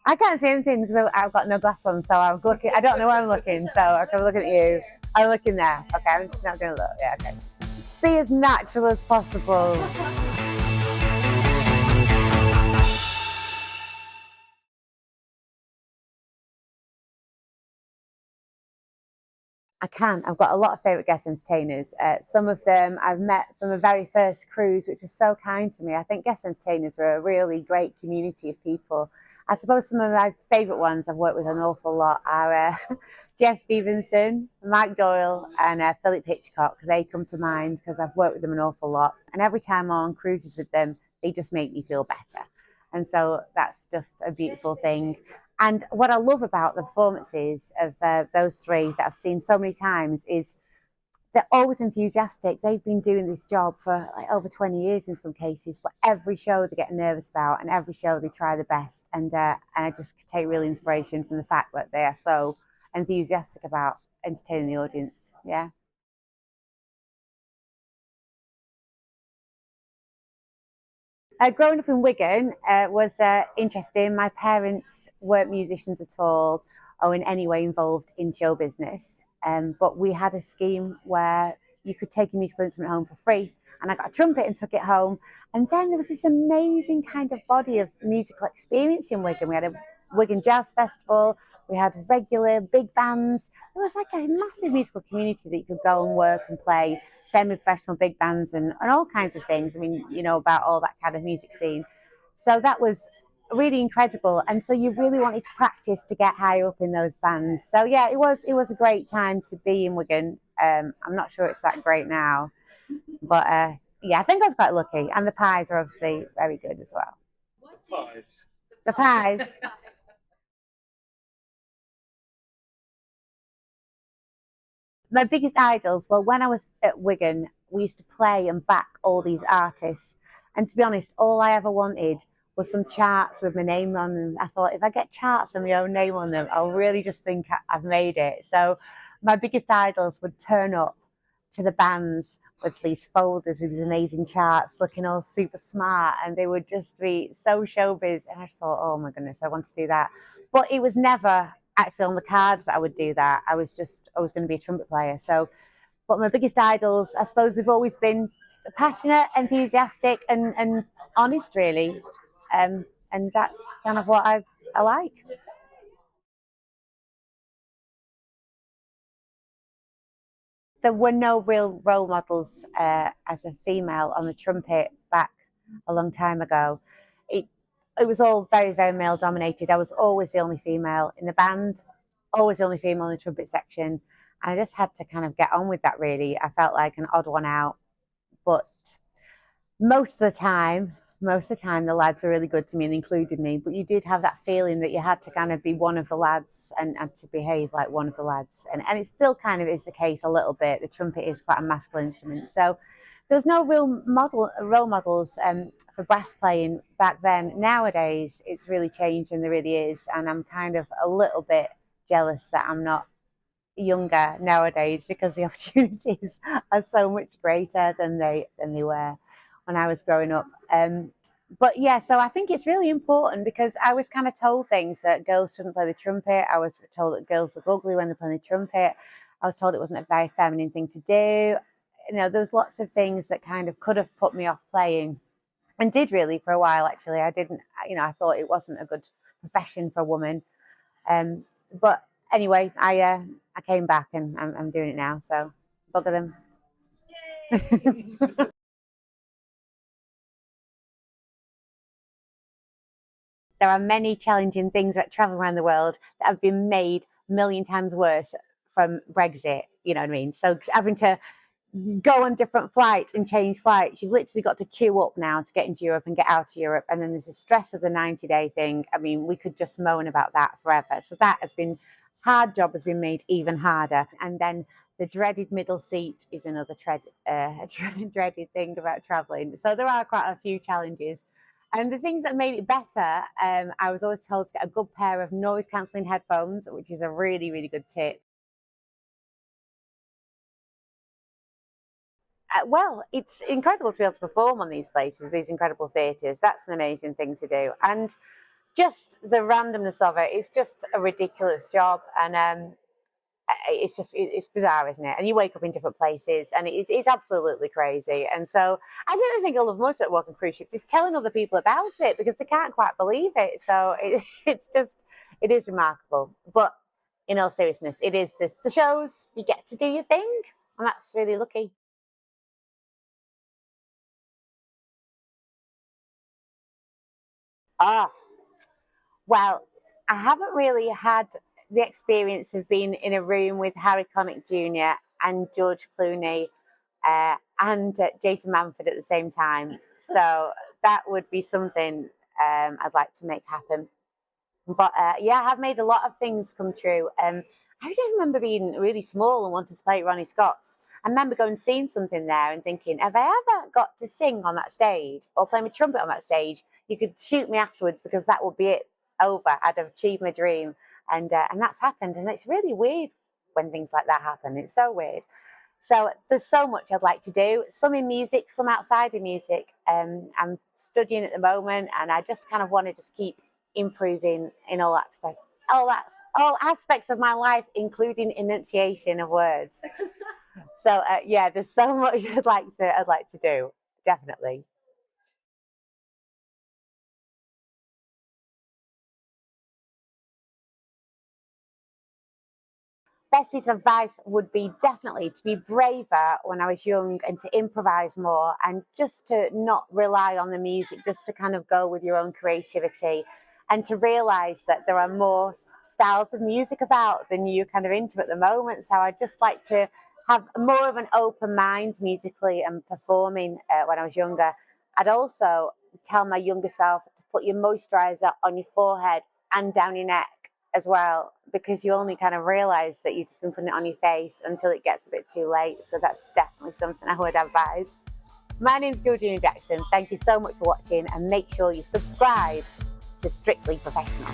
I can't see anything because I've got no glass on, so I'm looking. I don't know where I'm looking, so I can look at you. I'm looking there. Okay, I'm just not going to look. Yeah, okay. Be as natural as possible. I can. I've got a lot of favourite guest entertainers. Some of them I've met from a very first cruise, which was so kind to me. I think guest entertainers are a really great community of people. I suppose some of my favourite ones I've worked with an awful lot are Jeff Stevenson, Mike Doyle, and Philip Hitchcock. They come to mind because I've worked with them an awful lot. And every time I'm on cruises with them, they just make me feel better. And so that's just a beautiful thing. And what I love about the performances of those three that I've seen so many times is they're always enthusiastic. They've been doing this job for like over 20 years in some cases, but every show they get nervous about and every show they try the best. And I just take real inspiration from the fact that they are so enthusiastic about entertaining the audience. Yeah. Growing up in Wigan was interesting. My parents weren't musicians at all or in any way involved in show business. But we had a scheme where you could take a musical instrument home for free. And I got a trumpet and took it home. And then there was this amazing kind of body of musical experience in Wigan. We had a Wigan Jazz Festival. We had regular big bands. There was like a massive musical community that you could go and work and play, semi-professional big bands and all kinds of things. I mean, you know, about all that kind of music scene. So that was really incredible. And so you really wanted to practice to get higher up in those bands. So yeah, it was a great time to be in Wigan. I'm not sure it's that great now, but yeah, I think I was quite lucky. And the pies are obviously very good as well. Pies. The pies. My biggest idols, well, when I was at Wigan, we used to play and back all these artists. And to be honest, all I ever wanted was some charts with my name on them. I thought if I get charts and my own name on them, I'll really just think I've made it. So my biggest idols would turn up to the bands with these folders with these amazing charts, looking all super smart, and they would just be so showbiz. And I just thought, oh my goodness, I want to do that. But it was never actually on the cards that I would do that. I was going to be a trumpet player. So, but my biggest idols, I suppose, have always been passionate, enthusiastic, and honest, really. And that's kind of what I like. There were no real role models as a female on the trumpet back a long time ago. It it was all very, very male dominated. I was always the only female in the band, always the only female in the trumpet section. And I just had to kind of get on with that, really. I felt like an odd one out. But most of the time, the lads were really good to me and included me. But you did have that feeling that you had to kind of be one of the lads and to behave like one of the lads. And it still kind of is the case a little bit. The trumpet is quite a masculine instrument. So there's no real role models for brass playing back then. Nowadays, it's really changed and there really is. And I'm kind of a little bit jealous that I'm not younger nowadays because the opportunities are so much greater than they were when I was growing up. But yeah, so I think it's really important because I was kind of told things that girls shouldn't play the trumpet. I was told that girls look ugly when they're playing the trumpet. I was told it wasn't a very feminine thing to do. You know, there was lots of things that kind of could have put me off playing and did really for a while actually. I didn't, I thought it wasn't a good profession for a woman. But anyway, I came back and I'm doing it now. So bugger them. There are many challenging things about traveling around the world that have been made a million times worse from Brexit. You know what I mean? So having to go on different flights and change flights. You've literally got to queue up now to get into Europe and get out of Europe. And then there's the stress of the 90-day thing. I mean, we could just moan about that forever. So that has been hard job has been made even harder. And then the dreaded middle seat is another dreaded thing about traveling. So there are quite a few challenges. And the things that made it better, I was always told to get a good pair of noise cancelling headphones, which is a really, really good tip. Well, it's incredible to be able to perform on these places, these incredible theatres. That's an amazing thing to do. And just the randomness of it is just a ridiculous job. And it's bizarre, isn't it? And you wake up in different places, and it's absolutely crazy. And so I don't think I love most about working cruise ships is telling other people about it, because they can't quite believe it. So it is remarkable. But in all seriousness, it is the shows, you get to do your thing, and that's really lucky. Ah, well, I haven't really had the experience of being in a room with Harry Connick Jr. and George Clooney and Jason Manford at the same time. So that would be something I'd like to make happen. But yeah, I have made a lot of things come true. I just remember being really small and wanting to play at Ronnie Scott's. I remember going and seeing something there and thinking, have I ever got to sing on that stage or play my trumpet on that stage? You could shoot me afterwards, because that would be it, over. I'd have achieved my dream. And that's happened. And it's really weird when things like that happen. It's so weird. So there's so much I'd like to do, some in music, some outside of music. I'm studying at the moment, and I just kind of want to just keep improving in all aspects of my life, including enunciation of words. So yeah, there's so much I'd like to do, definitely. Best piece of advice would be definitely to be braver when I was young, and to improvise more, and just to not rely on the music, just to kind of go with your own creativity, and to realize that there are more styles of music about than you're kind of into at the moment. So I'd just like to have more of an open mind musically and performing when I was younger. I'd also tell my younger self to put your moisturizer on your forehead and down your neck as well, because you only kind of realize that you've just been putting it on your face until it gets a bit too late. So that's definitely something I would advise. My name's Georgina Jackson. Thank you so much for watching, and make sure you subscribe to Strictly Professional.